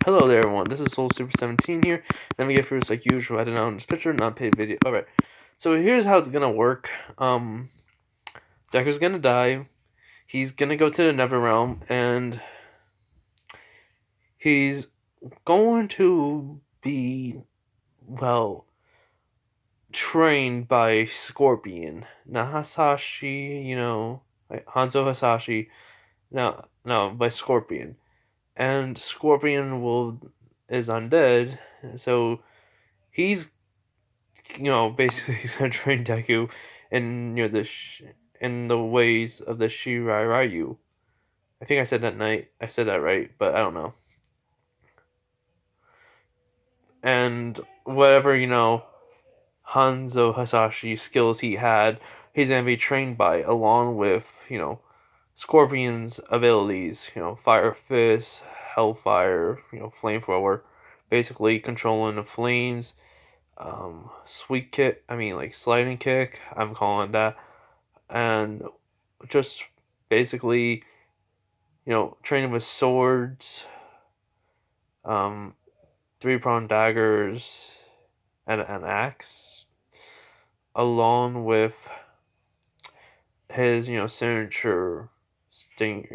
Hello there, everyone. This is Soul Super 17 here. Let me get first, like usual. I did not own this picture, not paid video. All right. So here's how it's gonna work. Deku's gonna die. He's gonna go to the Nether Realm, and he's going to be trained by Scorpion, Nahasashi. Like Hanzo Hasashi. No, by Scorpion, and Scorpion is undead, so he's basically he's gonna train Deku in in the ways of the Shirai Ryu. I think I said that right, but I don't know. And whatever Hanzo Hasashi skills he had, he's gonna be trained by, along with Scorpion's abilities. Fire Fist, Hellfire, Flamethrower, basically controlling the flames. Sweet kick. I mean, like sliding kick. I'm calling that, and just basically, training with swords, um, three-pronged daggers, and an axe, along with his, signature sting.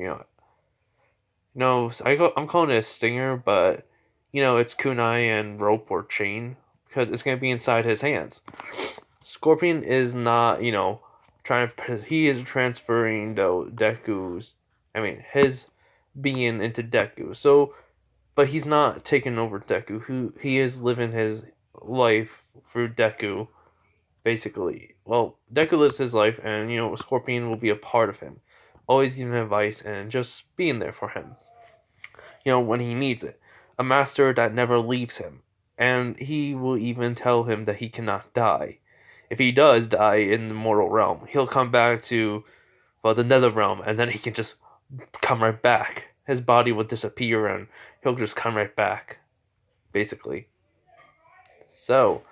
I'm calling it a stinger, but it's kunai and rope or chain because it's gonna be inside his hands. Scorpion is not, he is transferring his being into Deku. So, but he's not taking over Deku. He is living his life through Deku, basically. Well, Deku lives his life, and Scorpion will be a part of him, always giving advice and just being there for him. When he needs it, a master that never leaves him, and he will even tell him that he cannot die. If he does die in the mortal realm, he'll come back to the nether realm, and then he can just come right back. His body will disappear, and he'll just come right back, basically. So,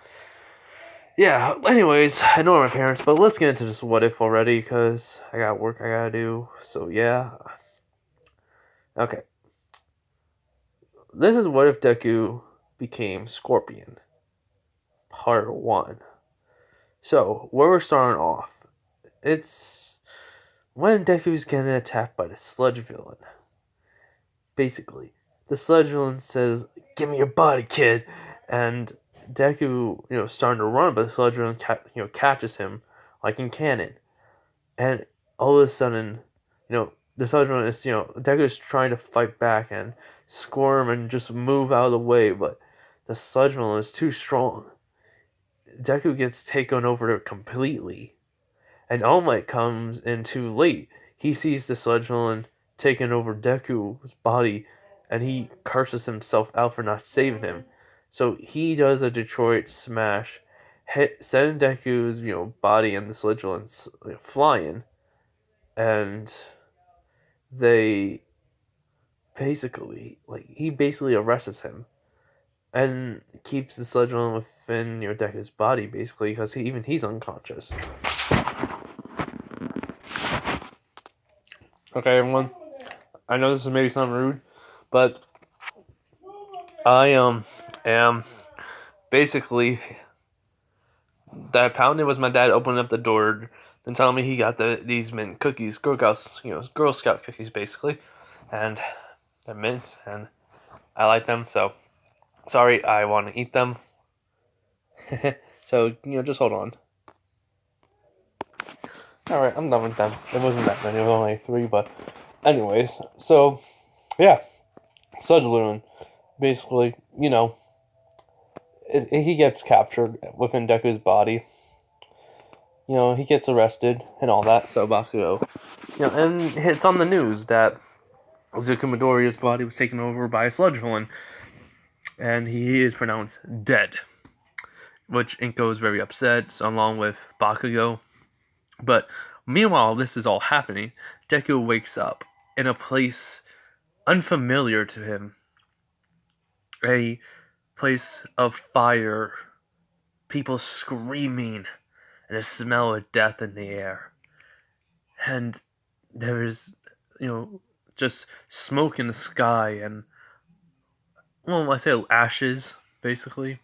yeah. Anyways, I know my parents, but let's get into this what if already, because I got work I gotta do. So yeah. Okay. This is what if Deku became Scorpion, Part 1. So, where we're starting off, it's when Deku's getting attacked by the sludge villain. Basically, the sludge villain says, "Give me your body, kid," and Deku, starting to run, but the sludge villain, catches him like in Canon, and all of a sudden, the sludge villain is, Deku's trying to fight back and squirm and just move out of the way, but the sludge villain is too strong. Deku gets taken over completely, and All Might comes in too late. He sees the sludge villain taking over Deku's body, and he curses himself out for not saving him. So he does a Detroit smash, sending Deku's body and the sludge villain flying, and they he basically arrests him and keeps the sludge villain within Deku's body, basically, because he's unconscious. Okay, everyone. I know this is maybe sound rude, but I am basically that pounding was my dad opening up the door and telling me he got these mint cookies, Girl Scout cookies, basically, and they're mint, and I like them. So sorry, I want to eat them. So just hold on. All right, I'm done with them. It wasn't that many; it was only 3. But anyways, so yeah, Sludge Loon, basically, he gets captured within Deku's body. He gets arrested and all that. So Bakugo, and it's on the news that Zuko Midoriya's body was taken over by a sludge villain, and he is pronounced dead. Which Inko is very upset, along with Bakugo. But meanwhile, this is all happening. Deku wakes up in a place unfamiliar to him. A place of fire, people screaming, and a smell of death in the air. And there's, just smoke in the sky, and well, I say ashes basically,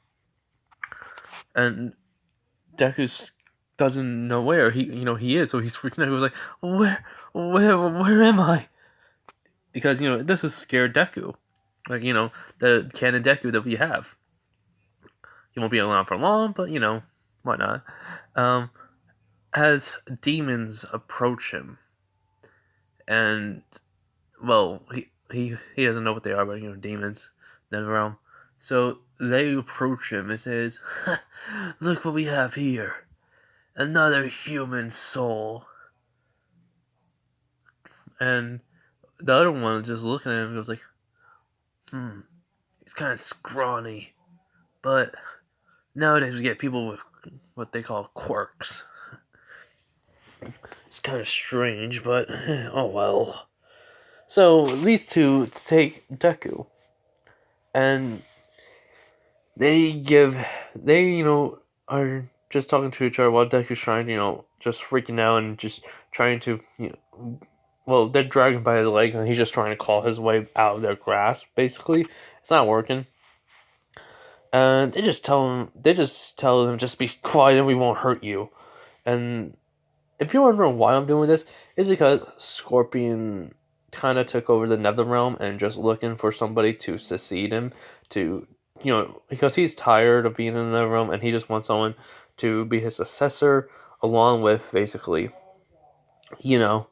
and Deku doesn't know where he is, so he's freaking out. He was like, where am I? Because this is scared Deku, like the canon Deku that we have. He won't be around for long, but why not? Um, as demons approach him, and well, he doesn't know what they are, but demons, the realm. So they approach him and says, "Look what we have here, another human soul." And the other one just looking at him goes like, he's kind of scrawny, but nowadays we get people with what they call quirks. It's kind of strange, but oh well. So these two take Deku, and they are just talking to each other while Deku's trying, just freaking out and just trying to, well, they're dragging by his legs and he's just trying to claw his way out of their grasp. Basically, it's not working. And they just tell him, just be quiet and we won't hurt you. And if you're wondering why I'm doing this, it's because Scorpion kind of took over the Nether Realm and just looking for somebody to succeed him, to because he's tired of being in the Nether Realm and he just wants someone to be his successor, along with basically, you know,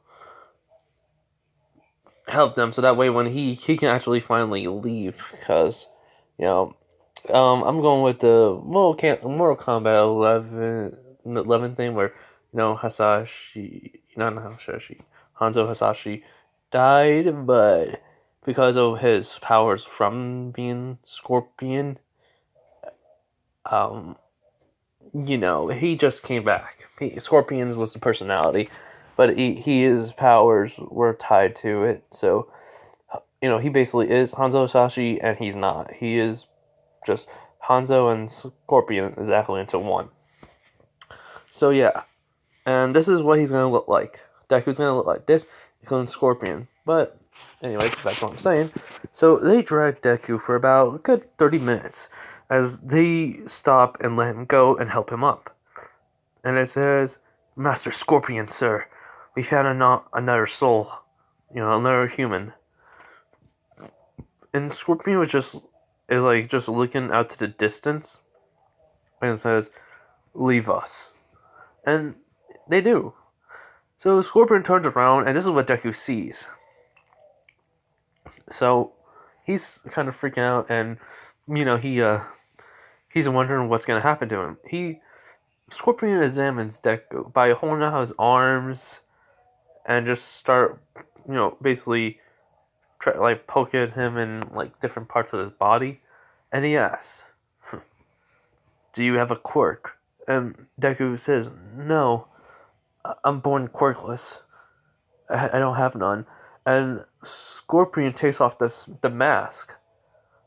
help them so that way when he can actually finally leave. Because you know, I'm going with the Mortal Kombat 11 thing where Hasashi, not Hasashi, Hanzo Hasashi died, but because of his powers from being Scorpion, um, he just came back. Scorpion's was the personality, but his powers were tied to it. So, he basically is Hanzo Hasashi, and he's not. He is just Hanzo and Scorpion exactly into one. So yeah, and this is what he's gonna look like. Deku's gonna look like this, including Scorpion. But anyways, that's what I'm saying. So they drag Deku for about a good 30 minutes as they stop and let him go and help him up. And it says, "Master Scorpion, sir, we found another soul, another human." And Scorpion is looking out to the distance and says, "Leave us." And they do. So Scorpion turns around, and this is what Deku sees. So he's kind of freaking out, and he's wondering what's gonna happen to him. Scorpion examines Deku by holding out his arms and just start, basically poking him in like different parts of his body, and he asks, "Do you have a quirk?" And Deku says, "No, I'm born quirkless. I don't have none." And Scorpion takes off the mask.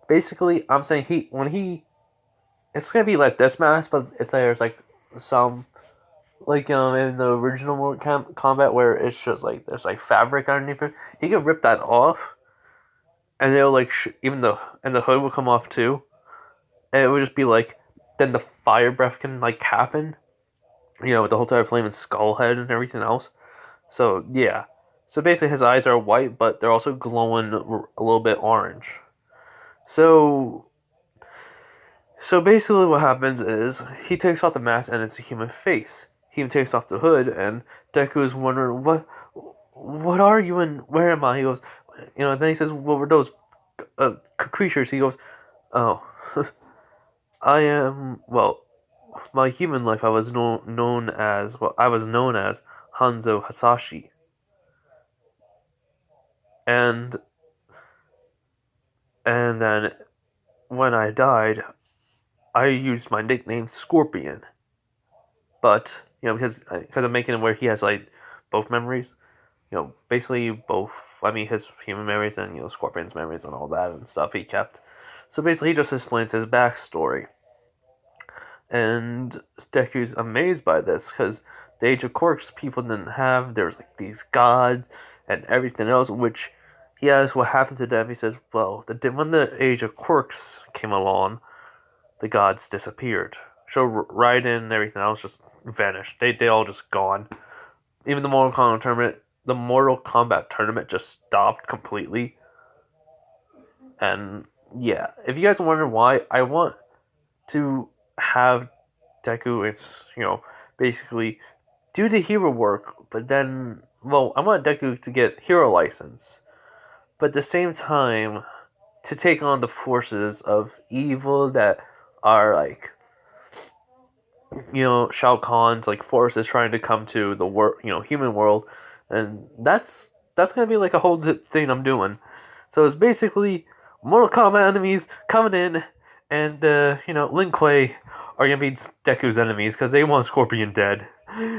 Basically, I'm saying it's gonna be like this mask, but there's like some in the original Mortal Kombat where it's just like there's like fabric underneath it. He can rip that off, and it'll like and the hood will come off too, and it would just be like then the fire breath can like happen, with the whole entire flaming skull head and everything else. So yeah, so basically his eyes are white, but they're also glowing a little bit orange. So basically what happens is he takes off the mask and it's a human face. He takes off the hood and Deku is wondering what are you and where am I? He goes, then he says, "What were those creatures?" He goes, "Oh, I am my human life. I was known as Hanzo Hasashi, and then when I died, I used my nickname Scorpion. But because I'm making it where he has like both memories, basically both. I mean, his human memories and Scorpion's memories and all that and stuff he kept. So basically, he just explains his backstory, and Deku's amazed by this because the Age of Quirks people didn't have. There's like these gods and everything else, which He asks what happened to them. He says, well, when the age of quirks came along, the gods disappeared. So Raiden and everything else just vanished. They all just gone. Even the Mortal Kombat tournament just stopped completely. And yeah, if you guys wonder why, I want to have Deku. It's basically do the hero work, but then I want Deku to get hero license, but at the same time to take on the forces of evil that are like Shao Kahn's like forces trying to come to the human world, and that's gonna be like a whole thing I'm doing. So it's basically Mortal Kombat enemies coming in, and Lin Kuei are gonna be Deku's enemies because they want Scorpion dead.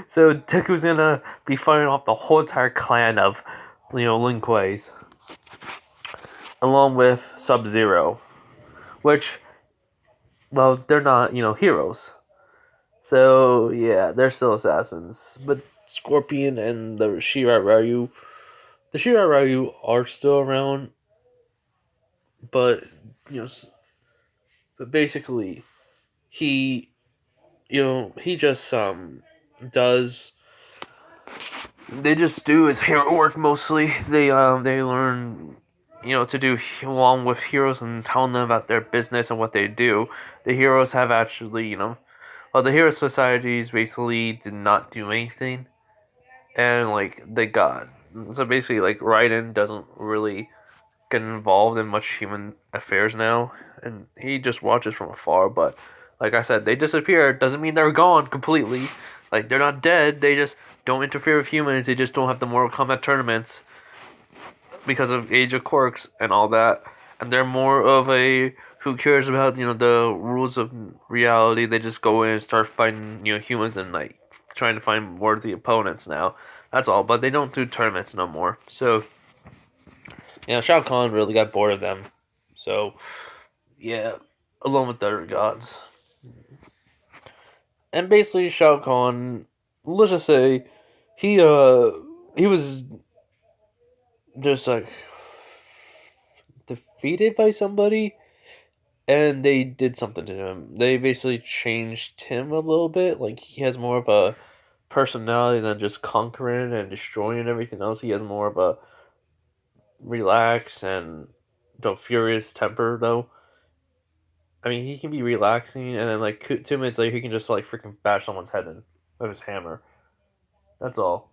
So Deku's gonna be fighting off the whole entire clan of Lin Kuei's, along with Sub Zero, which they're not heroes. So yeah, they're still assassins. But Scorpion and the Shirai Ryu are still around, but you know, but basically he he just does they just do his hero work mostly. They learn to do along with heroes and telling them about their business and what they do. The heroes have actually the hero societies basically did not do anything, and like they got so basically like Raiden doesn't really get involved in much human affairs now, and he just watches from afar. But like I said, they disappear. Doesn't mean they're gone completely. Like they're not dead. They just don't interfere with humans. They just don't have the Mortal Kombat tournaments because of Age of Quirks and all that. And they're more of a who cares about the rules of reality. They just go in and start fighting humans and like trying to find worthy opponents now. That's all. But they don't do tournaments no more. So Shao Kahn really got bored of them. So yeah, along with the other gods. And basically Shao Kahn, let's just say he was just like defeated by somebody, and they did something to him. They basically changed him a little bit. Like he has more of a personality than just conquering and destroying everything else. He has more of a relaxed and furious temper though. I mean, he can be relaxing, and then like 2 minutes later, he can just like freaking bash someone's head in with his hammer. That's all.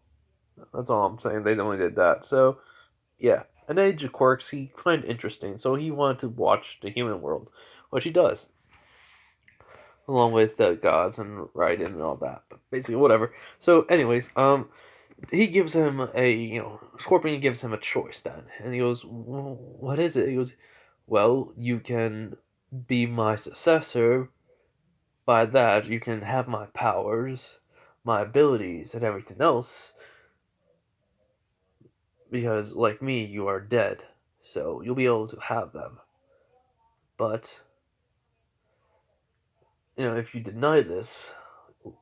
That's all I'm saying. They only did that. So yeah, an Age of Quirks he find interesting, so he wanted to watch the human world, which he does, along with the gods and Raiden and all that. But basically, whatever. So, anyways, he gives him Scorpion gives him a choice then, and he goes, well, "What is it?" He goes, "Well, you can be my successor. By that, you can have my powers, my abilities, and everything else, because, like me, you are dead, so you'll be able to have them. But, if you deny this,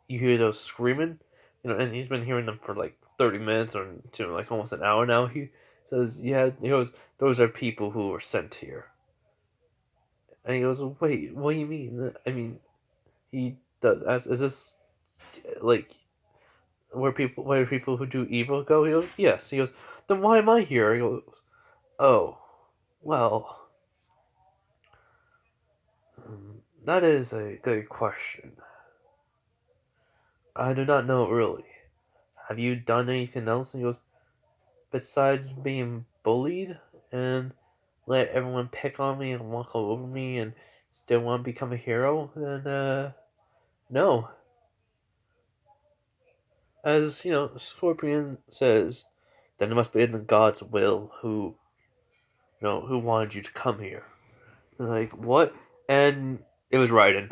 you hear those screaming, and he's been hearing them for like 30 minutes or to like almost an hour now. He says, yeah, he goes, those are people who were sent here. And he goes, wait, what do you mean? I mean, he does, is this, like, where people who do evil go? He goes, yes. He goes, then why am I here? He goes, oh, well, that is a good question. I do not know really. Have you done anything else? And he goes, besides being bullied and let everyone pick on me and walk all over me and still want to become a hero? Then, no. As, Scorpion says, then it must be in the God's will who wanted you to come here. Like, what? And it was Raiden.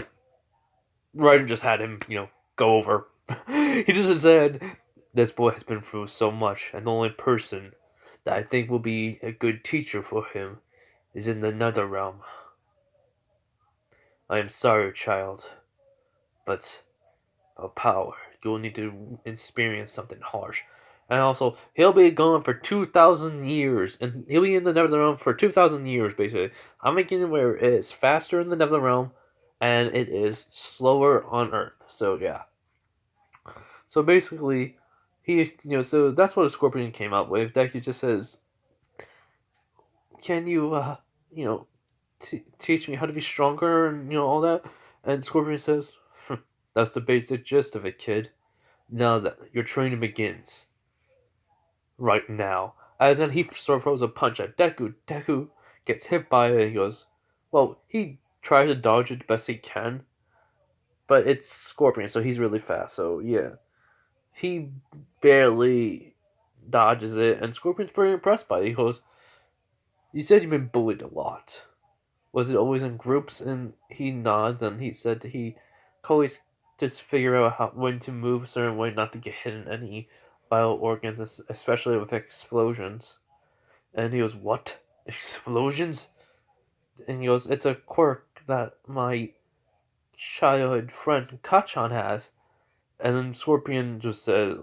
Raiden just had him, go over. He just said, this boy has been through so much, and the only person that I think will be a good teacher for him is in the nether realm. I am sorry, child, but of power, you'll need to experience something harsh. And also, he'll be gone for 2,000 years, and he'll be in the Nether Realm for 2,000 years, basically. I'm making it where it is faster in the Nether Realm, and it is slower on Earth. So, yeah. So, basically, so that's what a Scorpion came up with. Deku just says, can you, you know, teach me how to be stronger and, all that? And Scorpion says, that's the basic gist of it, kid. Now that your training begins. Right now. As then he throws a punch at Deku. Deku gets hit by it and he goes, well, he tries to dodge it the best he can, but it's Scorpion, so he's really fast, so yeah. He barely dodges it, and Scorpion's pretty impressed by it. He goes, you said you've been bullied a lot. Was it always in groups? And he nods and he said he could always just figure out when to move a certain way not to get hit in any vital organs, especially with explosions. And he goes, what? Explosions? And he goes, it's a quirk that my childhood friend Kachan has. And then Scorpion just says,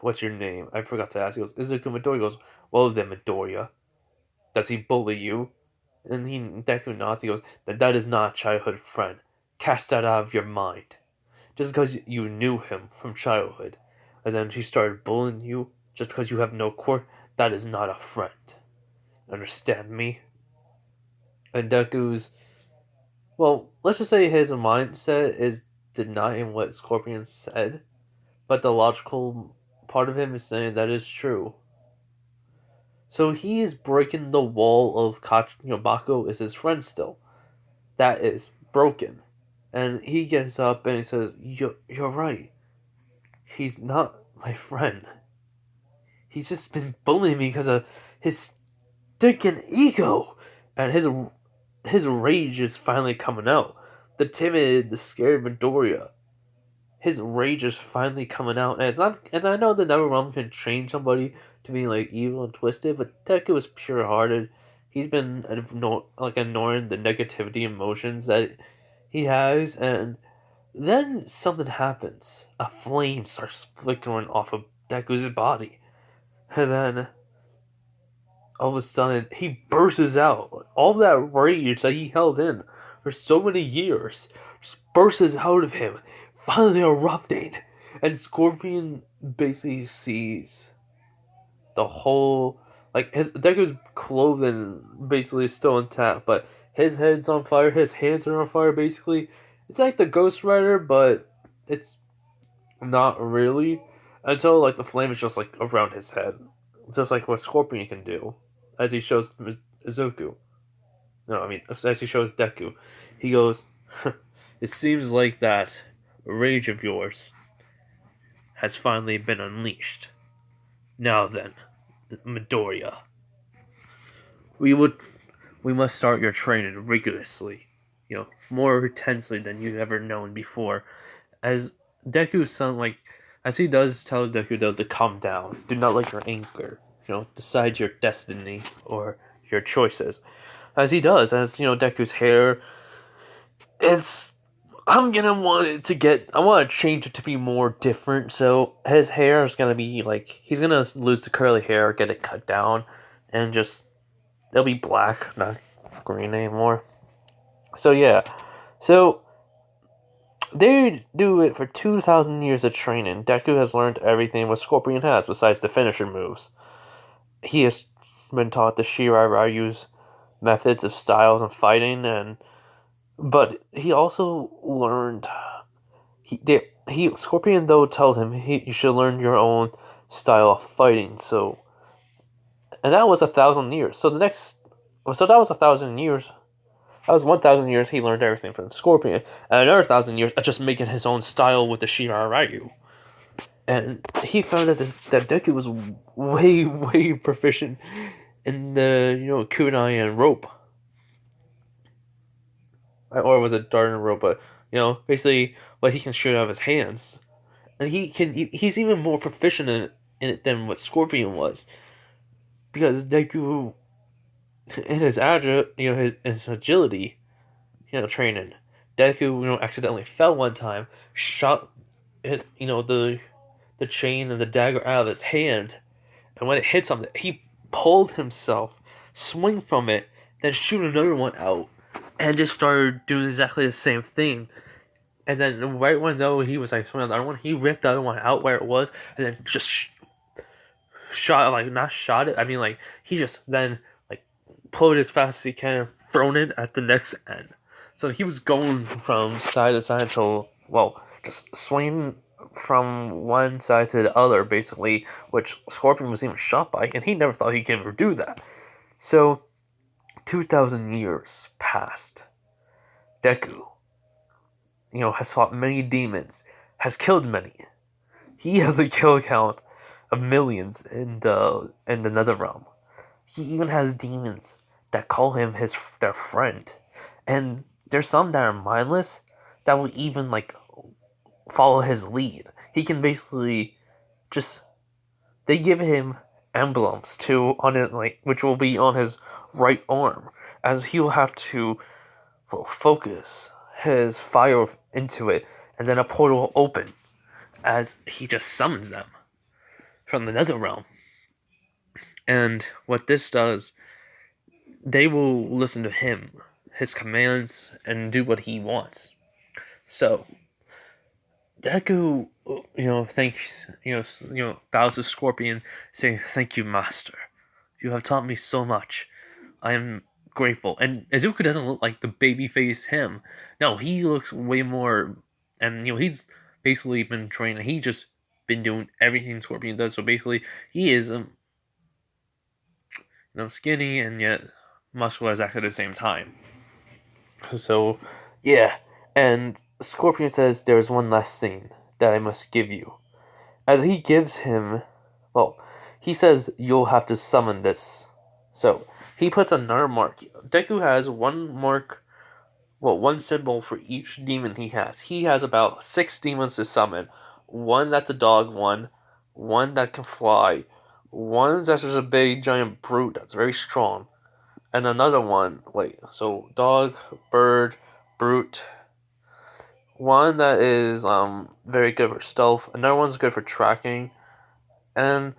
what's your name? I forgot to ask. He goes, Izuku Midoriya. He goes, well then, Midoriya. Does he bully you? And Deku nods. He goes, then that is not a childhood friend. Cast that out of your mind. Just because you knew him from childhood, and then he started bullying you just because you have no quirk, that is not a friend. Understand me? And Deku's, well, let's just say his mindset is denying what Scorpion said, but the logical part of him is saying that is true. So he is breaking the wall of Bako is his friend still. That is broken. And he gets up and he says, you're right. He's not my friend. He's just been bullying me because of his stinking ego. And his rage is finally coming out. The timid, the scared Midoriya. His rage is finally coming out. And it's not, and I know the Netherrealm can train somebody to be like evil and twisted, but Deku is pure hearted. He's been ignoring the negativity emotions that he has, and then something happens. A flame starts flickering off of Deku's body. And then all of a sudden he bursts out. All that rage that he held in for so many years just bursts out of him, finally erupting. And Scorpion basically sees the whole, like, his Deku's clothing basically is still intact, but his head's on fire, his hands are on fire basically. It's like the Ghost Rider, but it's not really. Until like the flame is just like around his head. Just like what Scorpion can do. As he shows Izuku. No, I mean as he shows Deku. He goes, it seems like that rage of yours has finally been unleashed. Now then, Midoriya. We would we must start your training rigorously. More intensely than you've ever known before. As Deku's son, like, as he does tell Deku though to calm down, do not let your anger, decide your destiny or your choices. As he does, as Deku's hair, it's I want to change it to be more different. So his hair is gonna be like he's gonna lose the curly hair, get it cut down, and just it'll be black, not green anymore. So yeah, so they do it for 2,000 years of training. Deku has learned everything what Scorpion has, besides the finisher moves. He has been taught the Shirai Ryu's methods of styles and fighting, but he also learned. Scorpion though tells him you should learn your own style of fighting. So, and that was 1,000 years. So that was 1,000 years. That was 1,000 years he learned everything from Scorpion, and another 1,000 years just making his own style with the Shirai Ryu. And he found that that Deku was way, way proficient in the kunai and rope, or was it dart and rope? But basically what he can shoot out of his hands, and he's even more proficient in it than what Scorpion was, because Deku in his his agility, training. Deku, accidentally fell one time, shot it, the the chain and the dagger out of his hand, and when it hit something, he pulled himself, swing from it, then shoot another one out, and just started doing exactly the same thing. And then right when though he was like swinging the other one, he ripped the other one out where it was, and then just shot, like not shot it. I mean, like he just then like pulled it as fast as he can, thrown it at the next end. So he was going from side to side until, well, just swinging from one side to the other, basically, which Scorpion was even shot by, and he never thought he could ever do that. So, 2,000 years passed. Deku, has fought many demons, has killed many. He has a kill count of millions in the Netherrealm. He even has demons that call him their friend, and there's some that are mindless that will even like follow his lead. He can basically just they give him emblems to on it, like which will be on his right arm, as he will have to focus his fire into it, and then a portal will open as he just summons them from the Netherrealm. And what this does, they will listen to him, his commands, and do what he wants. So, Deku, thanks, bows to Scorpion, saying, "Thank you, Master. You have taught me so much. I am grateful." And Izuku doesn't look like the babyface him. No, he looks way more, and he's basically been trained. He just been doing everything Scorpion does. So basically, he is skinny and yet muscular exactly at the same time. So, yeah. And Scorpion says, "There's one last thing that I must give you." As he gives him, well, he says, "You'll have to summon this." So, he puts another mark. Deku has one mark, one symbol for each demon he has. He has about 6 demons to summon. One that's a dog one that can fly, one that's just a big giant brute that's very strong, and another one, so dog, bird, brute, one that is very good for stealth, another one's good for tracking, and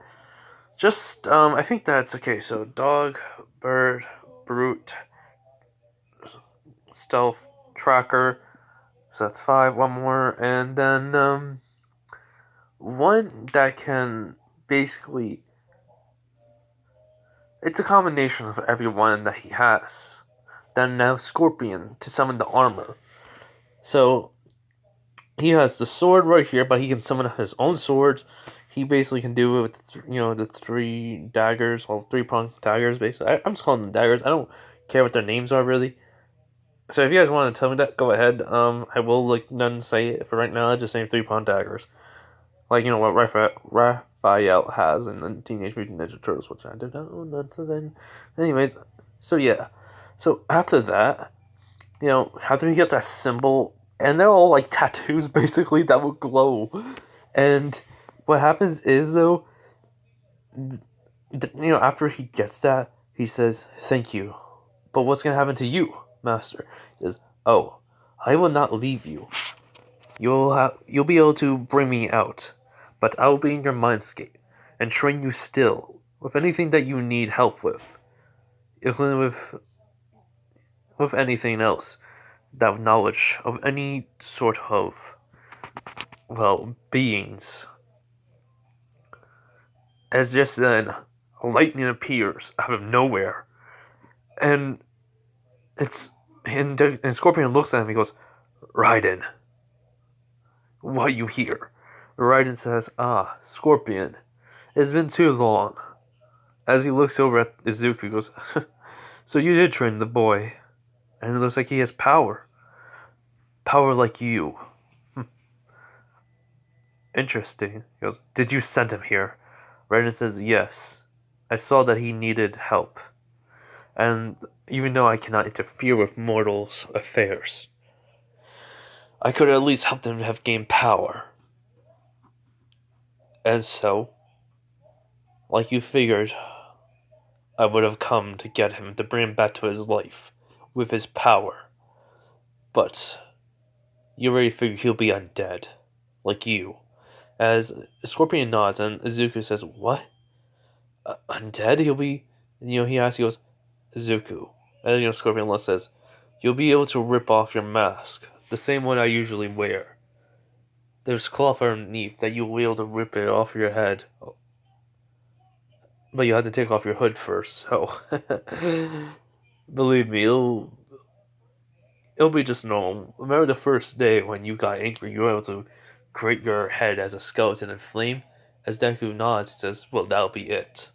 just I think that's okay. So dog, bird, brute, stealth, tracker. So that's 5. One more, and then one that can basically. It's a combination of every one that he has. Then now Scorpion to summon the armor. So he has the sword right here, but he can summon his own swords. He basically can do it with the 3 daggers, 3-pronged daggers. Basically, I'm just calling them daggers. I don't care what their names are really. So if you guys want to tell me that, go ahead. I will none say it for right now. I just say 3-pronged daggers, what Raphael has in the Teenage Mutant Ninja Turtles, which I did not own until then. Anyways, so yeah. So after that, after he gets that symbol, and they're all like tattoos basically that will glow. And what happens is though, after he gets that, he says, "Thank you. But what's gonna happen to you, Master?" He says, "Oh, I will not leave you. You'll be able to bring me out, but I will be in your mindscape and train you still with anything that you need help with. Even with anything else, that knowledge of any sort of beings." As just then, lightning appears out of nowhere, and and Scorpion looks at him. He goes, "Raiden, why you here?" Raiden says, "Ah, Scorpion, it's been too long." As he looks over at Izuku, he goes, "So you did train the boy, and it looks like he has power. Power like you. Interesting." He goes, "Did you send him here?" Raiden says, "Yes. I saw that he needed help. And even though I cannot interfere with mortals' affairs, I could at least help them have gained power. And so, like you figured, I would have come to get him, to bring him back to his life with his power. But you already figured he'll be undead, like you. As Scorpion nods and Izuku says, "What? Undead? He'll be." He asks. He goes, "Izuku." And Scorpion says, "You'll be able to rip off your mask, the same one I usually wear. There's cloth underneath that you'll be able to rip it off your head, but you have to take off your hood first. So, believe me, it'll be just normal. Remember the first day when you got angry, you were able to create your head as a skeleton and flame?" As Deku nods, he says, "Well, that'll be it.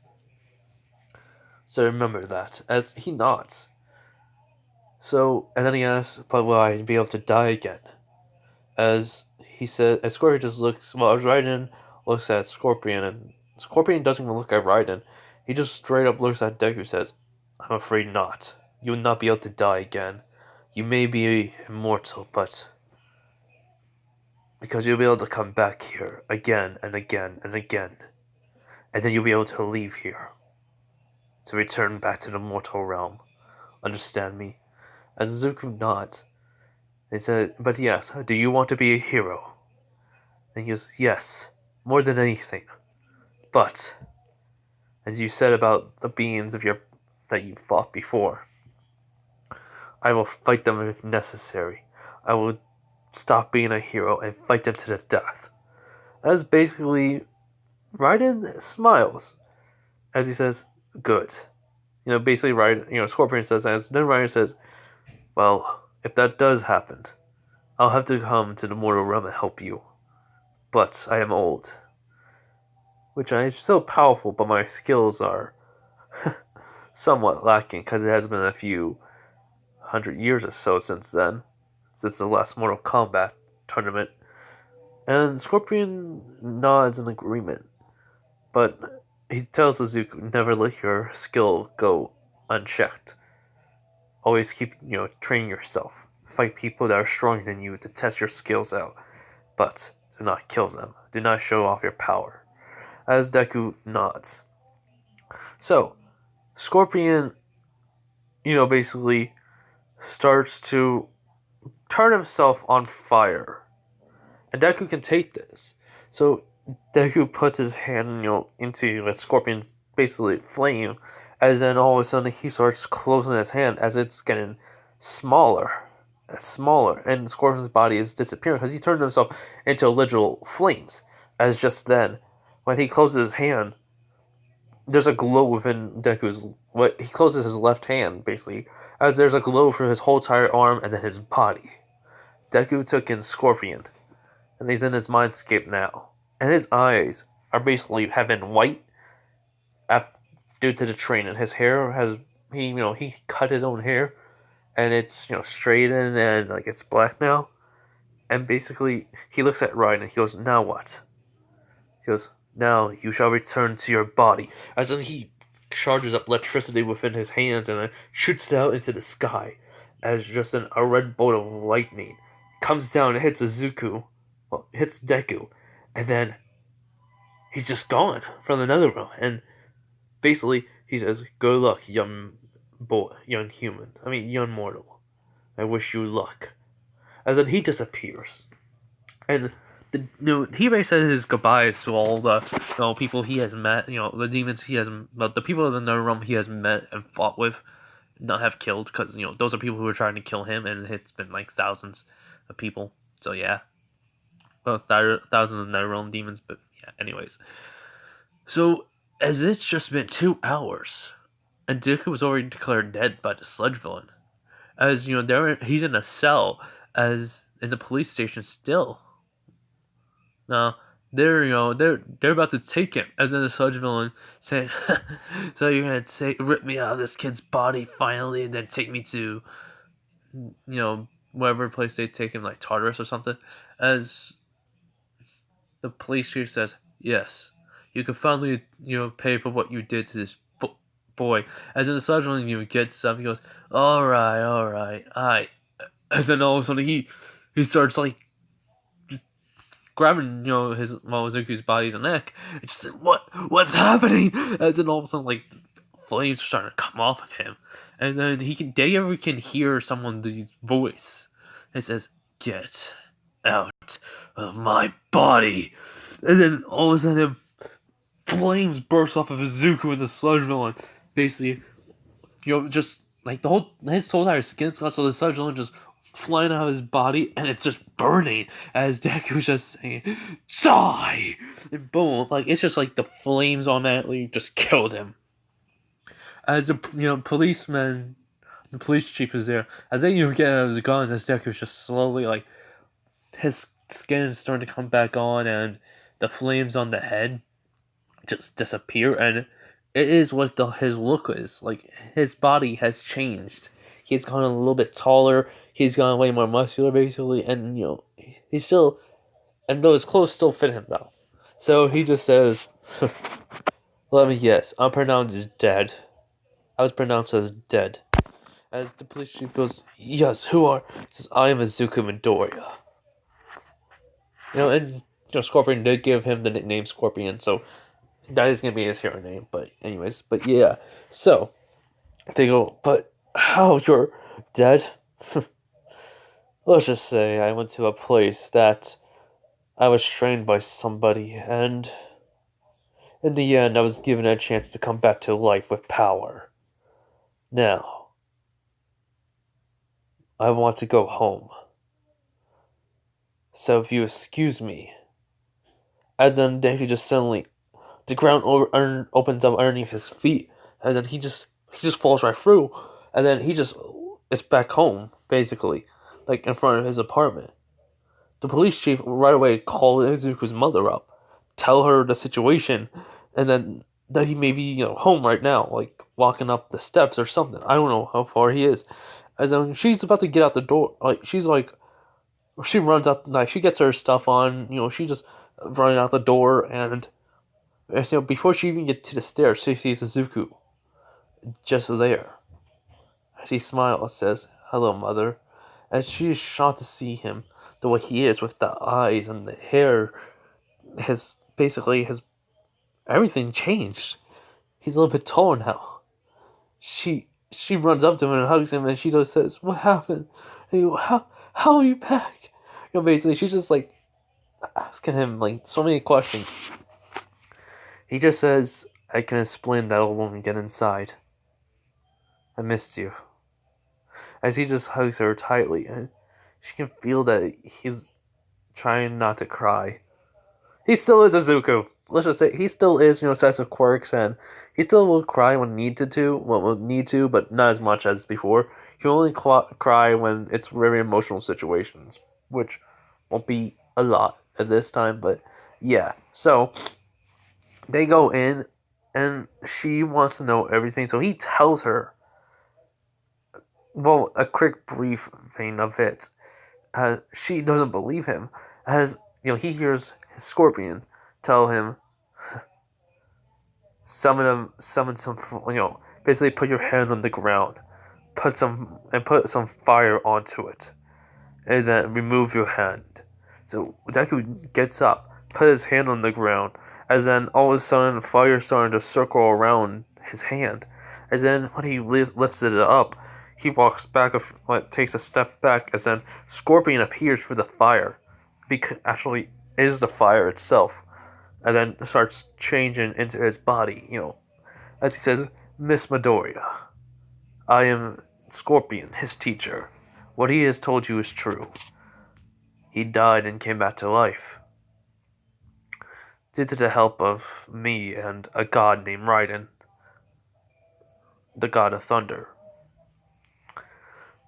So remember that." As he nods. So, and then he asks, "But will I be able to die again?" As he said, as Scorpion just looks, well, as Raiden looks at Scorpion, and Scorpion doesn't even look at Raiden. He just straight up looks at Deku and says, "I'm afraid not. You will not be able to die again. You may be immortal, but because you'll be able to come back here again and again and again, and then you'll be able to leave here to return back to the mortal realm. Understand me?" As Zuko nods, he said, "But yes, do you want to be a hero?" And he goes, "Yes, more than anything. But, as you said about the beings that you fought before, I will fight them if necessary. I will stop being a hero and fight them to the death." As basically, Raiden smiles as he says, "Good." Basically, Raiden, Scorpion says, and then Raiden says, "Well, if that does happen, I'll have to come to the mortal realm and help you. But I am old, which I am still powerful, but my skills are somewhat lacking because it has been a few 100 years or so since then, since the last Mortal Kombat tournament." And Scorpion nods in agreement, but he tells Izuku, "Never let your skill go unchecked. Always keep, training yourself. Fight people that are stronger than you to test your skills out, but do not kill them. Do not show off your power." As Deku nods. So, Scorpion, basically starts to turn himself on fire. And Deku can take this. So, Deku puts his hand, into the Scorpion's basically flame, as then all of a sudden he starts closing his hand as it's getting smaller and smaller, and Scorpion's body is disappearing because he turned himself into literal flames. As just then, when he closes his hand, there's a glow within Deku's. He closes his left hand basically, as there's a glow for his whole entire arm and then his body. Deku took in Scorpion, and he's in his mindscape now, and his eyes are basically have been white due to the training. His hair has he cut his own hair, and it's straightened and like it's black now. And basically, he looks at Ryan and he goes, "Now what?" He goes, "Now you shall return to your body." As then he charges up electricity within his hands and then shoots it out into the sky, as just a red bolt of lightning comes down and hits Izuku. Well, hits Deku, and then he's just gone from the nether realm. And basically, he says, "Good luck, young boy, young human. I mean, young mortal. I wish you luck." As then he disappears, and he basically says his goodbyes to all the people he has met. The demons he has, but the people in the nether realm he has met and fought with, not have killed, because those are people who are trying to kill him, and it's been like thousands of people. So yeah. Well, thousands of netherrealm demons, but yeah, anyways. So, as it's just been 2 hours, and Deku was already declared dead by the sludge villain. As, he's in a cell, as in the police station still. Now, they're about to take him, as in the sludge villain saying, "So you're gonna rip me out of this kid's body finally, and then take me to, whatever place they take him, like Tartarus or something." As the police chief says, "Yes, you can finally, pay for what you did to this boy." As in the sergeant, gets up, he goes, all right. As then all of a sudden he starts like just grabbing, his Momozuki's body's neck, and just said, "What's happening?" As then all of a sudden, like flames are starting to come off of him, and then Daeru can hear someone's voice. It says, "Get out of my body." And then all of a sudden, flames burst off of Izuku in the sludge villain. Basically, just like his whole entire skin's gone, so the sludge villain just flying out of his body, and it's just burning as Deku's just saying, "Die!" And boom, like it's just like the flames automatically just killed him. As the policeman, the police chief is there. As they get out of his guns, as Deku's just slowly like his skin is starting to come back on, and the flames on the head just disappear, and it is what his look is. Like his body has changed. He's gotten a little bit taller. He's gotten way more muscular, basically, and he's still, and those clothes still fit him though. So he just says, "Let me guess. I'm pronounced as dead. I was pronounced as dead." As the police chief goes, "Yes, who are?" He says, "I am Izuku Midoriya." And Scorpion did give him the nickname Scorpion, so that is gonna be his hero name. But anyways, but yeah. So they go, "But how, you're dead?" Let's just say I went to a place that I was trained by somebody, and in the end, I was given a chance to come back to life with power. Now, I want to go home. So if you excuse me. As then he just suddenly, the ground opens up underneath his feet, and then he just falls right through, and then he just is back home, basically, like in front of his apartment. The police chief right away called Izuku's mother up, tell her the situation, and then that he may be home right now, like walking up the steps or something. I don't know how far he is. As then she's about to get out the door, like she's like, she runs out, like she gets her stuff on, she just running out the door, and before she even gets to the stairs, she sees Izuku just there. As he smiles, says, "Hello, mother." As she is shocked to see him the way he is, with the eyes and the hair, his everything changed. He's a little bit taller now. She runs up to him and hugs him, and she just says, "What happened? And how are you back?" Basically, she's just like asking him like so many questions. He just says, "I can explain that when we get inside. I missed you." As he just hugs her tightly, and she can feel that he's trying not to cry. He still is Izuku. Let's just say he still is, obsessed with quirks, and he still will cry when needed to, but not as much as before. He'll only cry when it's very emotional situations, which won't be a lot at this time, but yeah. So they go in, and she wants to know everything, so he tells her, well, a quick brief thing of it. She doesn't believe him, as he hears his Scorpion tell him, summon some, basically put your hand on the ground, put some fire onto it, and then remove your hand. So Deku gets up, put his hand on the ground, as then all of a sudden fire starting to circle around his hand. As then when he lifts it up, he walks back, takes a step back, as then Scorpion appears for the fire. Actually, is the fire itself, and then starts changing into his body. As he says, "Miss Midoriya, I am Scorpion, his teacher. What he has told you is true. He died and came back to life, due to the help of me and a god named Raiden, the god of thunder.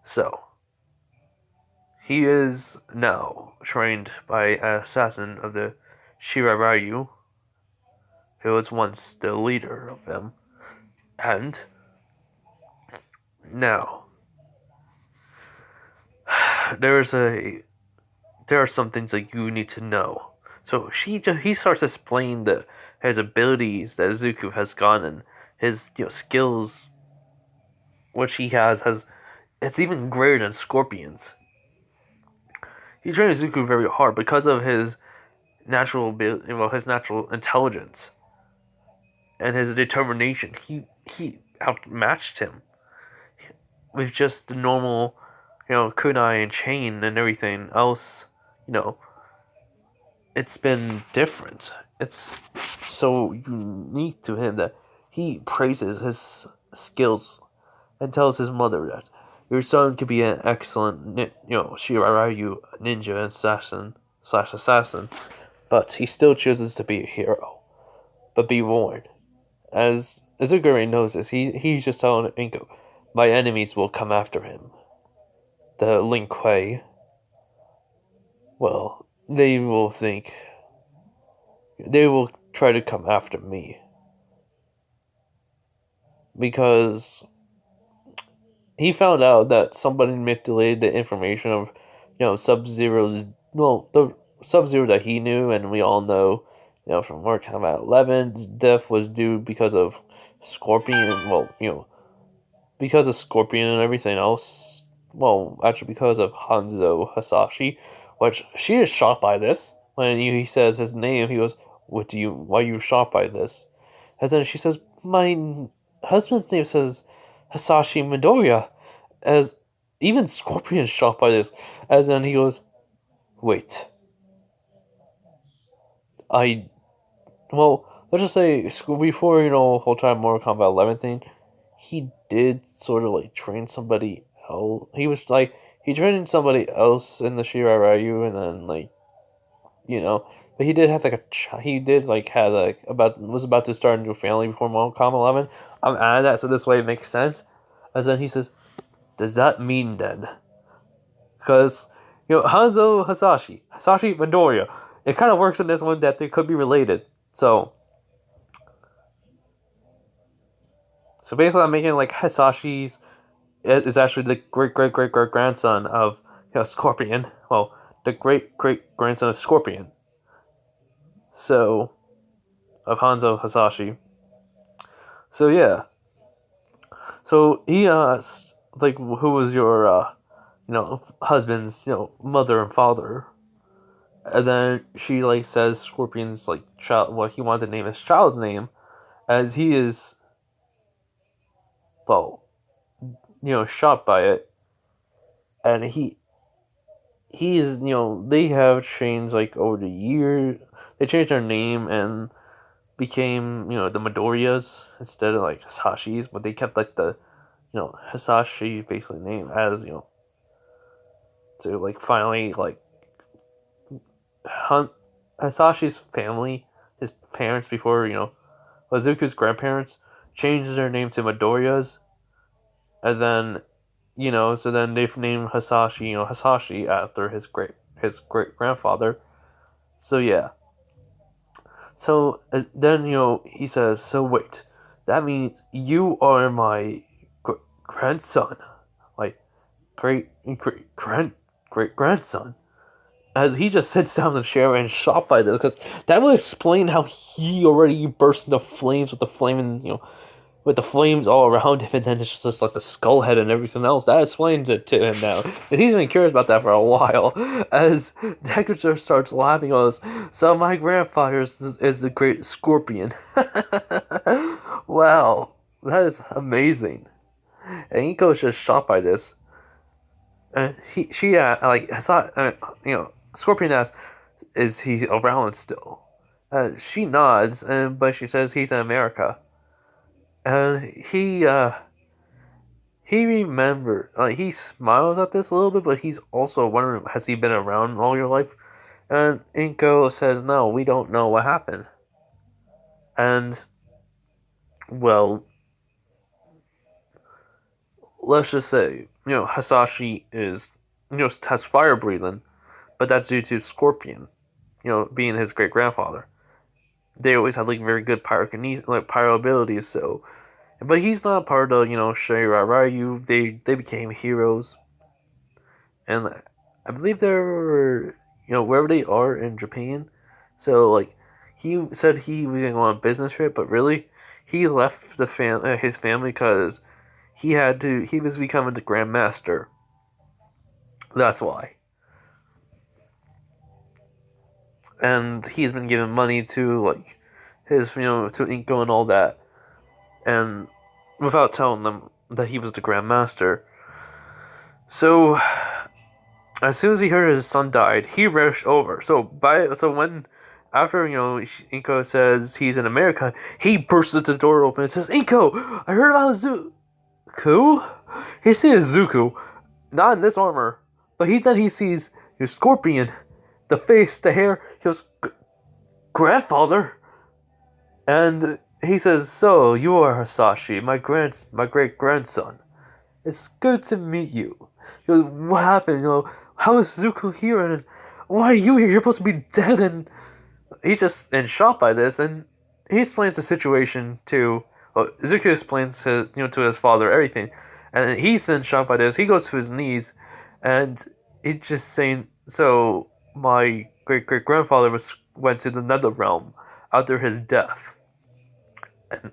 So, he is now trained by an assassin of the Shiraryu, who was once the leader of them. And now, there are some things that you need to know." So he starts explaining his abilities that Izuku has gotten, his skills, which he has it's even greater than Scorpion's. He trained Izuku very hard because of his natural ability, his natural intelligence and his determination. He outmatched him with just the normal, kunai and chain and everything else, it's been different. It's so unique to him that he praises his skills and tells his mother that your son could be an excellent, Shiraryu ninja assassin, but he still chooses to be a hero. But be warned, as Izugure knows this, he's just telling Inko, my enemies will come after him. The Lin Kuei, well, they will try to come after me. Because he found out that somebody manipulated the information of, Sub-Zero's, the Sub-Zero that he knew, and we all know, from Mortal Kombat 11's death was due because of Scorpion, because of Scorpion and everything else. Well, actually, because of Hanzo Hasashi, which she is shocked by this. When he says his name, he goes, why are you shocked by this? And then she says, my husband's name says Hasashi Midoriya. As even Scorpion is shocked by this. As then he goes, wait. Let's just say, before, whole time Mortal Kombat 11 thing, he did sort of like train somebody else. He trained somebody else in the Shiraryu, and then but he did have he did had was about to start a new family before Mortal Kombat 11. I'm adding that so this way it makes sense. As then he says, does that mean then? Because Hanzo Hasashi Midoriya, it kind of works in this one that they could be related. So basically, I'm making Hasashi's is actually the great grandson of Scorpion. Well, the great grandson of Scorpion. So, of Hanzo Hasashi. So yeah. So he asked, who was your husband's mother and father, and then she says Scorpion's child. Well, he wanted to name his child's name, as he is shot by it, and he is they have changed over the years. They changed their name and became the Midoriyas instead of Hasashi's, but they kept the Hasashi basically name as to finally hunt Hasashi's family, his parents before Izuku's grandparents changed their name to Midoriyas, and then so then they've named Hasashi Hasashi after his great grandfather. So yeah. So then he says, so wait, that means you are my grandson, great grandson. As he just sits down in the chair and shocked by this, because that would explain how he already burst into flames with the flaming, with the flames all around him, and then it's just the skull head and everything else. That explains it to him now. And he's been curious about that for a while. As Deku starts laughing on this, so my grandfather is the great Scorpion. Wow, that is amazing. And Inko's just shocked by this. And Scorpion asks, is he around still? She nods, but she says he's in America. And he remembers, he smiles at this a little bit, but he's also wondering, has he been around all your life? And Inko says, no, we don't know what happened. And, well, let's just say, Hasashi is, has fire breathing, but that's due to Scorpion, being his great grandfather. They always had very good pyro abilities, so. But he's not part of Shiraryu. They became heroes, and I believe they're wherever they are in Japan. So he said he was going on a business trip, but really he left his family because he was becoming the Grandmaster. That's why. And he's been giving money to his to Inko and all that, and without telling them that he was the Grandmaster. So as soon as he heard his son died, he rushed over. So when after Inko says he's in America, he bursts the door open and says, "Inko, I heard about Zuku." He sees Zuku, not in this armor, but he sees your Scorpion, the face, the hair. He goes, "Grandfather," and he says, "So you are Hasashi, my great grandson. It's good to meet you." He goes, "What happened? How is Zuko here? And why are you here? You're supposed to be dead." And he's just in shock by this, and he explains the situation to. Well, Zuko explains to his father everything, and he's in shock by this. He goes to his knees, and he's just saying, "So my great great grandfather went to the Nether realm after his death, and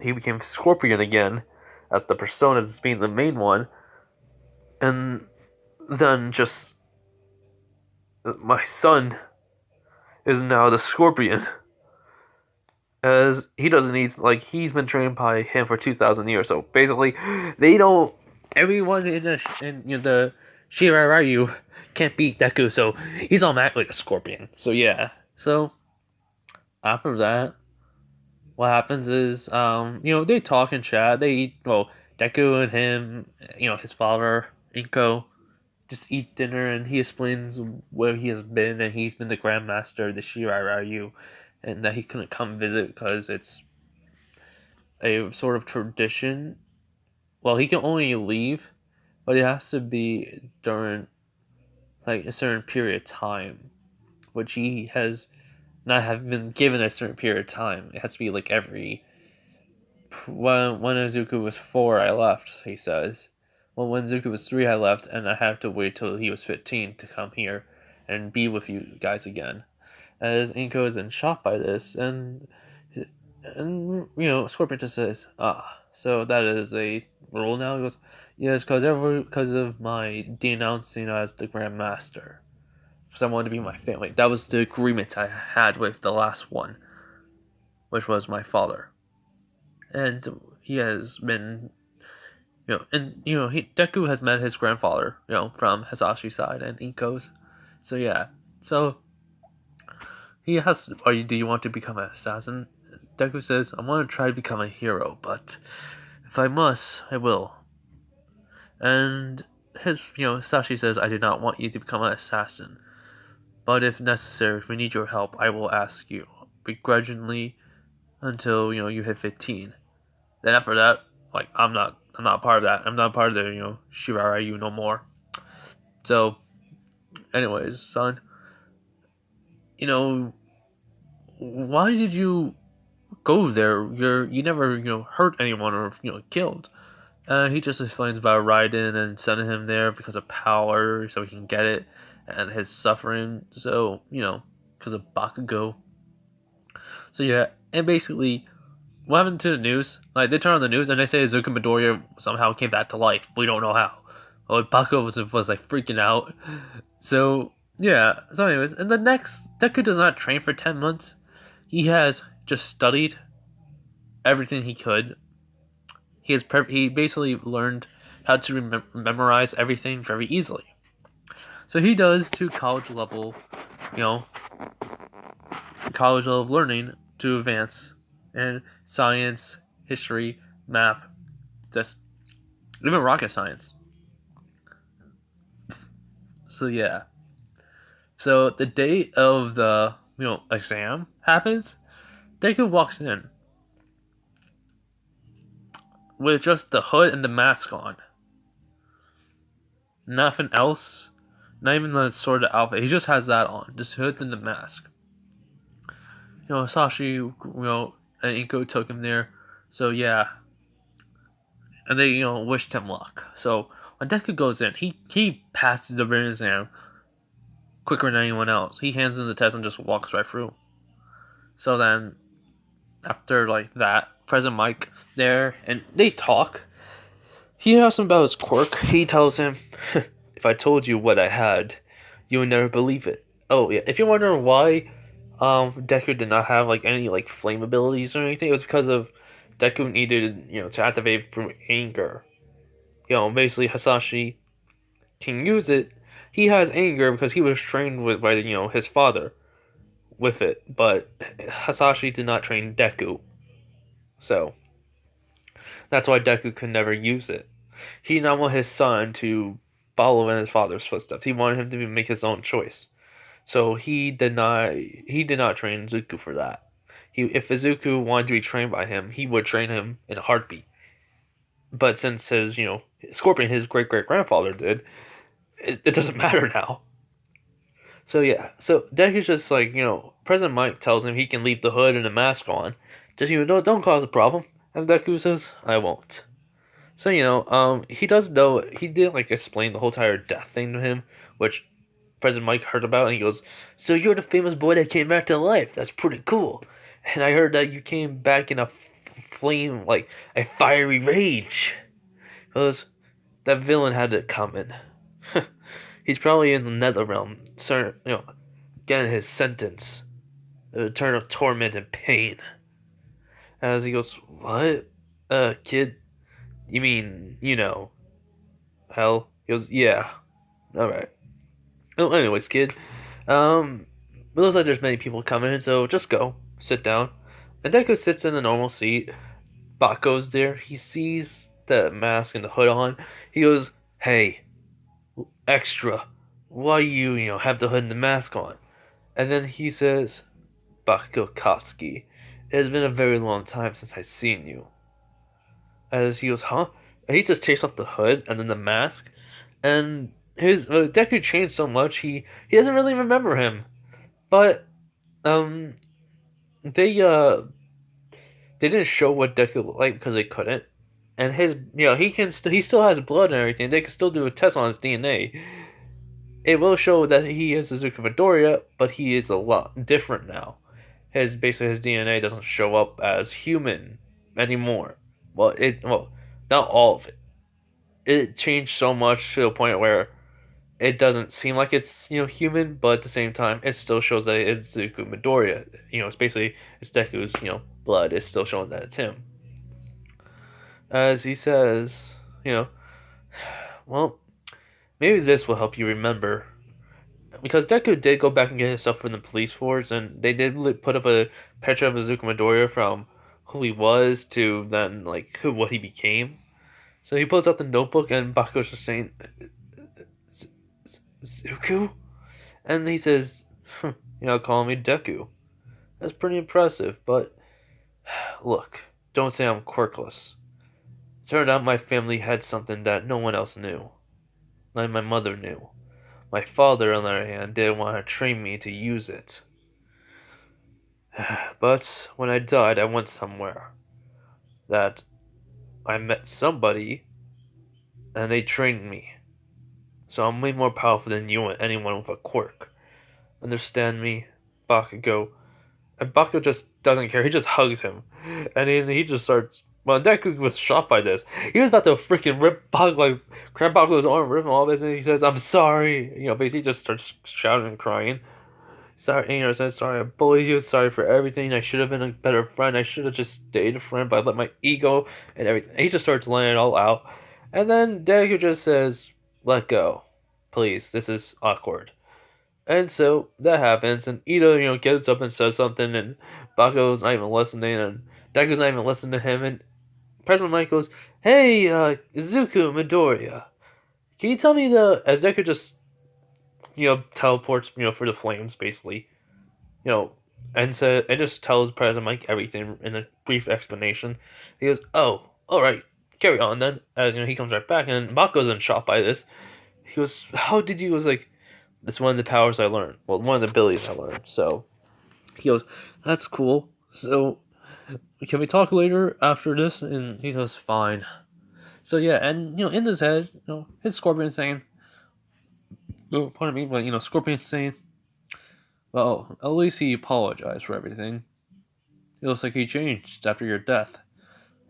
he became Scorpion again, as the persona as being the main one, and then just my son is now the Scorpion." As he doesn't need, like, he's been trained by him for 2,000 years. So basically, they don't. Everyone the Shirarayu can't beat Deku, so he's automatically a Scorpion. So yeah. So after that, what happens is they talk and chat. They eat. Well, Deku and him, his father Inko, just eat dinner, and he explains where he has been, and he's been the Grandmaster of the Shirarayu, and that he couldn't come visit because it's a sort of tradition. Well, he can only leave, but it has to be during like a certain period of time, which he has not have been given a certain period of time. It has to be like every when Izuku was 4, I left. He says, well, when Izuku was 3, I left, and I had to wait till he was 15 to come here and be with you guys again. As Inko is in shock by this, and Scorpion just says, so that is a rule now. He goes, yes, because of my denouncing as the Grand Master, because I wanted to be my family. That was the agreement I had with the last one, which was my father, and he has been, Deku has met his grandfather, from Hasashi's side and Inko's, so yeah, so. He asks, do you want to become an assassin? Deku says, I want to try to become a hero, but if I must, I will. And Sashi says, I do not want you to become an assassin, but if necessary, if we need your help, I will ask you, begrudgingly, until, you hit 15. Then after that, like, I'm not part of that. I'm not part of the, Shirarayu no more. So, anyways, son, why did you go there? You never, hurt anyone or, killed. He just explains about Raiden and sending him there because of power, so he can get it, and his suffering, so, because of Bakugo. So yeah, and basically, what happened to the news? Like, they turn on the news and they say Izuku Midoriya somehow came back to life. We don't know how. Well, Bakugo was like freaking out. So yeah. So anyways, and the next, Deku does not train for 10 months. He has just studied everything he could. He basically learned how to memorize everything very easily. So he does to college level learning to advance in science, history, math, just even rocket science. So yeah. So the day of the exam happens, Deku walks in with just the hood and the mask on. Nothing else. Not even the sort of outfit. He just has that on. Just hood and the mask. Sashi, and Inko took him there. So yeah. And they, wished him luck. So when Deku goes in, he passes the written exam quicker than anyone else. He hands in the test and just walks right through. So then, after like that, President Mike there, and they talk. He asks him about his quirk. He tells him, if I told you what I had, you would never believe it. Oh yeah, if you're wondering why Deku did not have like any like flame abilities or anything, it was because of Deku needed, to activate through anger. Basically Hasashi can use it. he has anger because he was trained with by his father with it, but Hasashi did not train Deku, so that's why Deku could never use it. He did not want his son to follow in his father's footsteps. He wanted him to make his own choice. So he did not train Zuko for that. If Izuku wanted to be trained by him, he would train him in a heartbeat. But since his Scorpion, his great great grandfather did, it doesn't matter now. So yeah, so Deku's just like President Mike tells him he can leave the hood and the mask on, just don't cause a problem. And Deku says, I won't. So he does know he did like explain the whole entire death thing to him, which President Mike heard about, and he goes, "So you're the famous boy that came back to life? That's pretty cool. And I heard that you came back in a flame, like a fiery rage." Because that villain had it coming. He's probably in the Nether Realm, getting his sentence, the eternal torment and pain. As he goes, "What, kid? You mean hell?" He goes, "Yeah, all right." Oh, anyways, kid. It looks like there's many people coming in, so just go. Sit down. And Deku sits in the normal seat. Bako's there. He sees the mask and the hood on. He goes, "Hey, extra. Why you have the hood and the mask on?" And then he says, "Bako Katsuki, it has been a very long time since I've seen you." As he goes, "Huh?" And he just takes off the hood and then the mask. And his Deku changed so much, he doesn't really remember him. But um, they they didn't show what Deku looked like because they couldn't. And his he still has blood and everything. They can still do a test on his DNA. It will show that he is Izuku Midoriya, but he is a lot different now. His DNA doesn't show up as human anymore. Well, not all of it. It changed so much to the point where it doesn't seem like it's human, but at the same time, it still shows that it's Zuko Midoriya. It's Deku's blood. It's still showing that it's him. As he says, well, maybe this will help you remember, because Deku did go back and get his stuff from the police force, and they did put up a picture of Zuko Midoriya from who he was to then like what he became. So he pulls out the notebook, and Baku's just saying, "Zuko," and he says, calling me Deku. That's pretty impressive, but look, don't say I'm quirkless. It turned out my family had something that no one else knew. Like my mother knew. My father, on the other hand, didn't want to train me to use it. But when I died, I went somewhere that I met somebody, and they trained me. So I'm way more powerful than you and anyone with a quirk. Understand me, Bakugo? And Bakugo just doesn't care. He just hugs him. And then he just starts. Well, Deku was shocked by this. He was about to freaking grab Bakugo's arm, rip him all this, and he says, "I'm sorry." Basically, he just starts shouting and crying. Sorry, said, "Sorry, I bullied you. Sorry for everything. I should have been a better friend. I should have just stayed a friend, but I let my ego and everything." And he just starts laying it all out. And then Deku just says, "Let go. Please, this is awkward." And so that happens, and Ito, gets up and says something, and Bakugo's not even listening, and Deku's not even listening to him, and President Mike goes, "Hey, Izuku Midoriya, can you tell me as Deku just, teleports, for the flames, basically, and just tells President Mike everything in a brief explanation. He goes, "Oh, alright, carry on then," as, he comes right back, and Bakugo's in shock by this. He goes, "How did you," was like, "That's one of the powers I learned. Well, one of the abilities I learned." So he goes, "That's cool. So can we talk later after this?" And he goes, "Fine." So yeah, and in his head, his Scorpion saying, "No, pardon me," but Scorpion's saying, "Well, at least he apologized for everything. It looks like he changed after your death."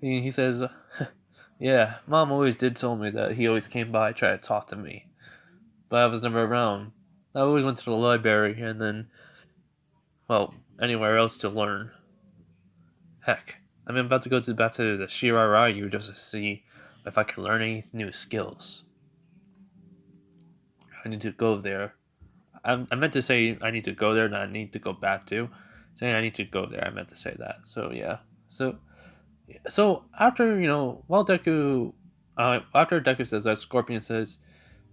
He says, "Yeah, Mom always did tell me that he always came by, tried to talk to me, but I was never around. I always went to the library and then, well, anywhere else to learn. Heck, I'm about to go back to the Shirarayu just to see if I can learn any new skills." I need to go there. I meant to say I need to go there, not I need to go back to. Saying I need to go there, I meant to say that. So yeah. So after while Deku, after Deku says that, Scorpion says,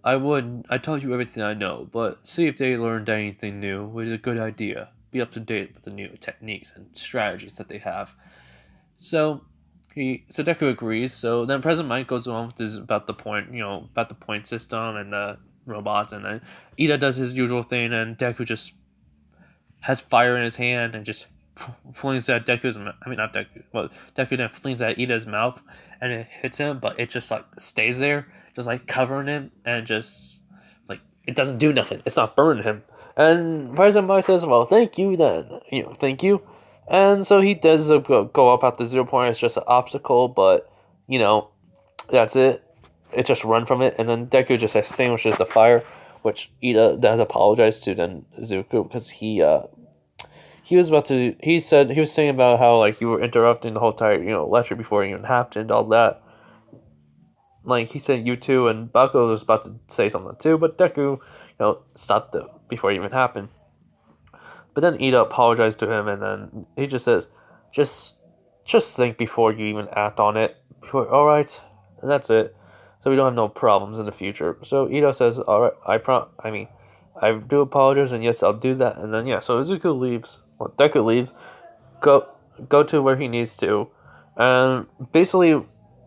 I told you everything I know, but see if they learned anything new, which is a good idea. Be up to date with the new techniques and strategies that they have." So Deku agrees. So then President Mike goes on with this about the point, about the point system and the robots, and then Ida does his usual thing, and Deku just has fire in his hand and just flings at Deku's. I mean, not Deku. Well, Deku then flings at Ida's mouth, and it hits him, but it just like stays there, just like covering him, and just like it doesn't do nothing. It's not burning him. And President Mike says, "Well, thank you then. Thank you." And so he does go up at the 0 point. It's just an obstacle, but that's it. It just run from it, and then Deku just extinguishes the fire, which Ida does apologize to then Zuko because he was about to. He was saying about how like you were interrupting the whole entire lecture before it even happened, all that. Like he said, you too, and Bakugo was about to say something too, but Deku stopped it before it even happened. But then Ida apologized to him, and then he just says, just think before you even act on it. All right, and that's it. So we don't have no problems in the future. So Ida says, all right, I do apologize, and yes, I'll do that. And then so Izuku leaves. Well, Deku leaves. Go to where he needs to, and basically,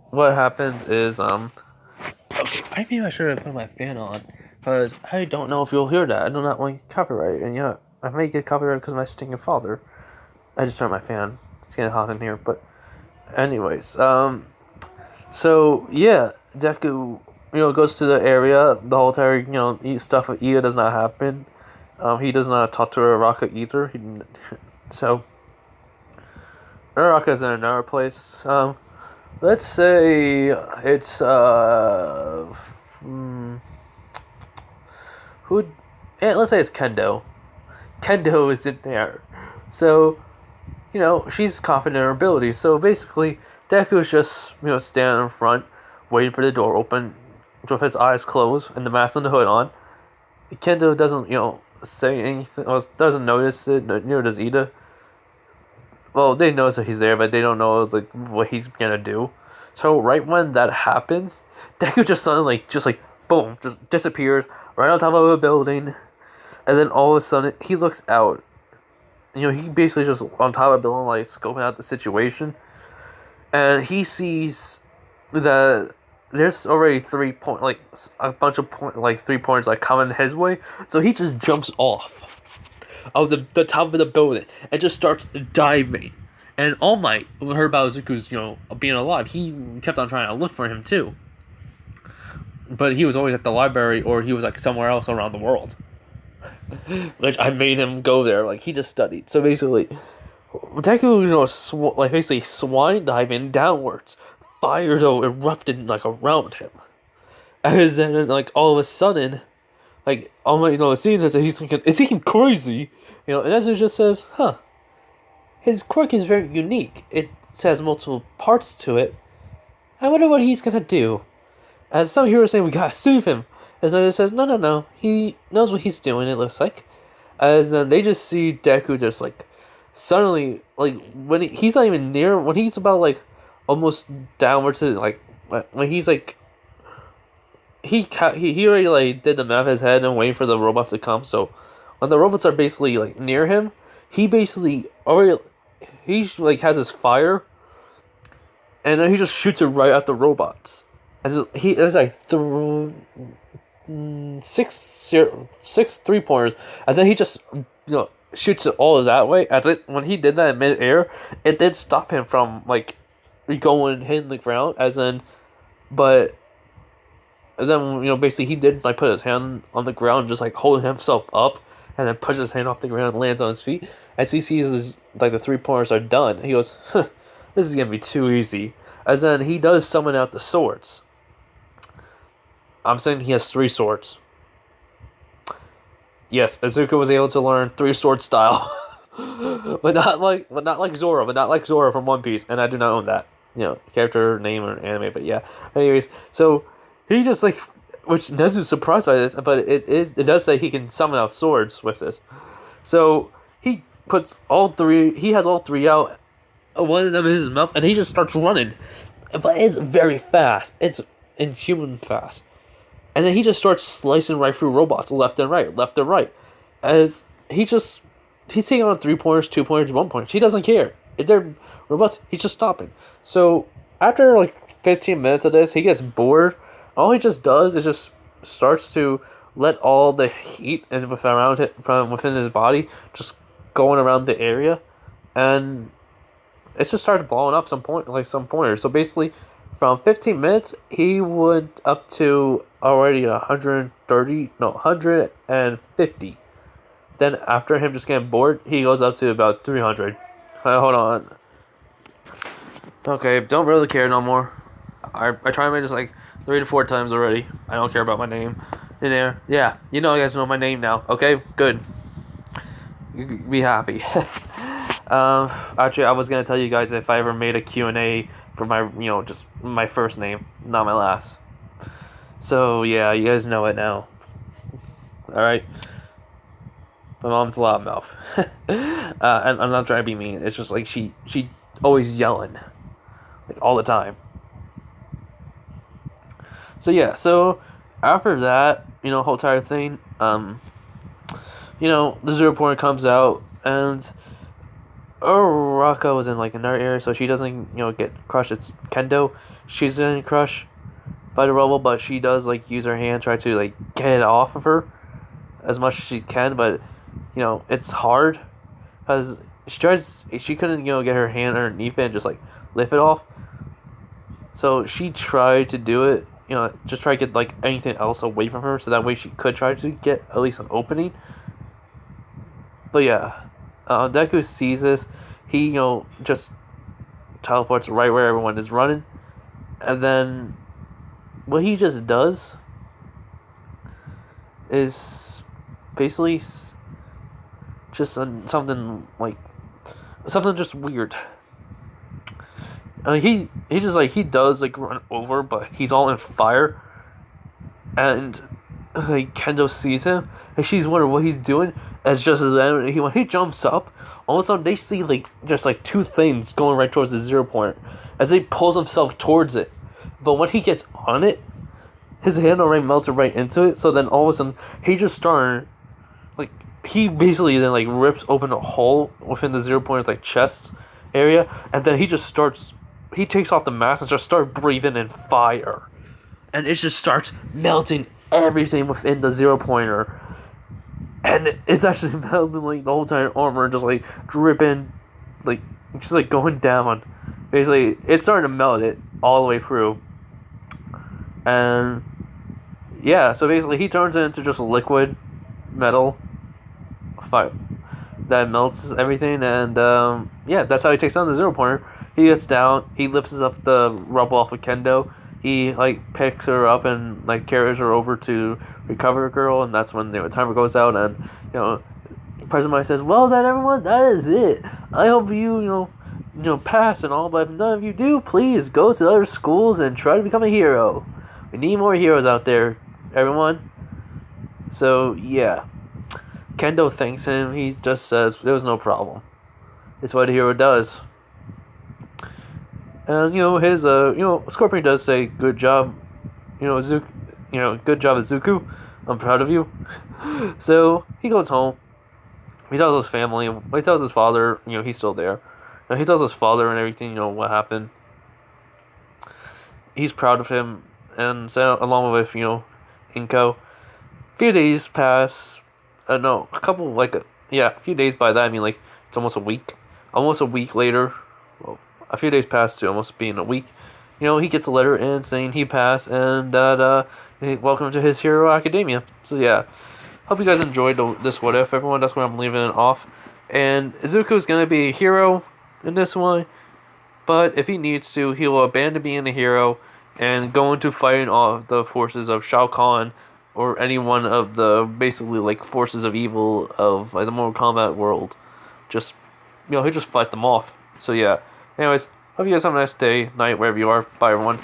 what happens is okay, maybe I should have put my fan on, because I don't know if you'll hear that. I do not want copyright, and I may get copyrighted because of my stinking father. I just turned my fan. It's getting hot in here, but anyways, so yeah, Deku, goes to the area. The whole entire, stuff with Ida does not happen. He does not talk to Uraraka either. So Uraraka's in another place. Let's say it's let's say it's Kendo. Kendo is in there. So, she's confident in her abilities. So basically, Deku's just, standing in front, waiting for the door open, with his eyes closed and the mask and the hood on. Kendo doesn't, say anything, or doesn't notice it, neither does Ida. Well, they notice that he's there, but they don't know, like, what he's gonna do. So right when that happens, Deku just suddenly, boom, just disappears right on top of a building. And then all of a sudden, he looks out. He basically just on top of the building, like, scoping out the situation. And he sees that there's already a bunch of 3 points, like, coming his way. So he just jumps off of the top of the building and just starts diving. And All Might heard about Izuku's, being alive. He kept on trying to look for him, too. But he was always at the library, or he was, like, somewhere else around the world. Which I made him go there, like, he just studied. So basically, Deku, basically swine diving downwards. Fire, though, erupted, like, around him. And then, like, all of a sudden, like, All Might, seeing this, and he's thinking, is he crazy? And as it just says, his quirk is very unique. It has multiple parts to it. I wonder what he's gonna do. As some heroes saying, we gotta save him. As then it says, no, he knows what he's doing, it looks like. As then they just see Deku just, like, suddenly, like, when he's not even near, when he's about, like, almost downward to, like, when he's, like, he already, like, did the math in his head and waiting for the robots to come, so when the robots are basically, like, near him, he basically already, like, has his fire, and then he just shoots it right at the robots. And there's, like, six 3-pointers, and then he just shoots it all that way. When he did that in mid-air, it did stop him from like going hitting the ground. But then basically he did like put his hand on the ground, just like holding himself up, and then pushes his hand off the ground and lands on his feet. As he sees this, like the 3-pointers are done, he goes, "This is gonna be too easy." As then he does summon out the swords. I'm saying he has 3 swords. Yes, Izuku was able to learn 3-sword style, but not like Zoro from One Piece, and I do not own that. Character name or anime, but yeah. Anyways, so he just like which Nezu's surprised by this, but it does say he can summon out swords with this. So he puts all three. He has all three out. One of them in his mouth, and he just starts running. But it's very fast. It's inhuman fast. And then he just starts slicing right through robots, left and right, left and right. As he's taking on 3 pointers, 2 pointers, 1 pointers. He doesn't care. If they're robots, he's just stopping. So after like 15 minutes of this, he gets bored. All he just does is just starts to let all the heat and around it from within his body just going around the area, and it just started blowing up some pointers. So basically, from 15 minutes, he went up to already 150. Then after him just getting bored, he goes up to about 300. Hold on. Okay, don't really care no more. I tried to make this like 3 to 4 times already. I don't care about my name in there. Yeah, you guys know my name now. Okay, good. You be happy. Actually, I was gonna tell you guys if I ever made a Q&A for my, just my first name, not my last. So yeah, you guys know it now. All right. My mom's a loudmouth. And I'm not trying to be mean. It's just like she always yelling, like all the time. So yeah, so after that, whole entire thing, the 0 point comes out, and Raka was in like another area, so she doesn't, get crushed. It's Kendo. She's getting crushed by the rubble, but she does like use her hand, try to like get it off of her as much as she can, but it's hard because she couldn't, get her hand underneath it and just like lift it off. So she tried to do it, just try to get like anything else away from her, so that way she could try to get at least an opening. But yeah, Deku sees this. He, just teleports right where everyone is running, and then what he just does is basically just something just weird. He does like run over, but he's all in fire, and like Kendo sees him, and she's wondering what he's doing. As just then, when he jumps up, all of a sudden they see like just like two things going right towards the 0 point, as he pulls himself towards it. But when he gets on it, his hand already melted right into it. So then all of a sudden he just started like he basically then like rips open a hole within the 0 point like chest area, and then he takes off the mask and just starts breathing in fire, and it just starts melting everything within the 0 pointer, and it's actually melting like the whole entire armor, just like dripping, like just like going down. Basically, it's starting to melt it all the way through, and yeah, so basically he turns it into just liquid metal fire that melts everything, and yeah, that's how he takes down the 0 pointer. He gets down, he lifts up the rubble off of Kendo, he like picks her up and like carries her over to recover girl, and that's when the timer goes out, and President Mike says, "Well then, everyone, that is it. I hope you pass and all, but if none of you do, please go to other schools and try to become a hero. We need more heroes out there, everyone." So yeah, Kendo thanks him. He just says there was no problem. It's what a hero does. And his Scorpion does say good job, good job Izuku. I'm proud of you. So he goes home. He tells his family. He tells his father. He's still there. He tells his father and everything. What happened. He's proud of him, and so along with Inko. A few days pass. No, a couple a few days. By that I mean like it's almost a week. Almost a week later. Well, a few days past to almost being a week. He gets a letter in saying he passed, and that welcome to his Hero Academia. So yeah, hope you guys enjoyed this What If, everyone. That's where I'm leaving it off. And Izuku's gonna be a hero in this one, but if he needs to, he will abandon being a hero and go into fighting all the forces of Shao Kahn or any one of the basically like forces of evil of like the Mortal Kombat world. Just he'll just fight them off. So yeah. Anyways, hope you guys have a nice day, night, wherever you are. Bye, everyone.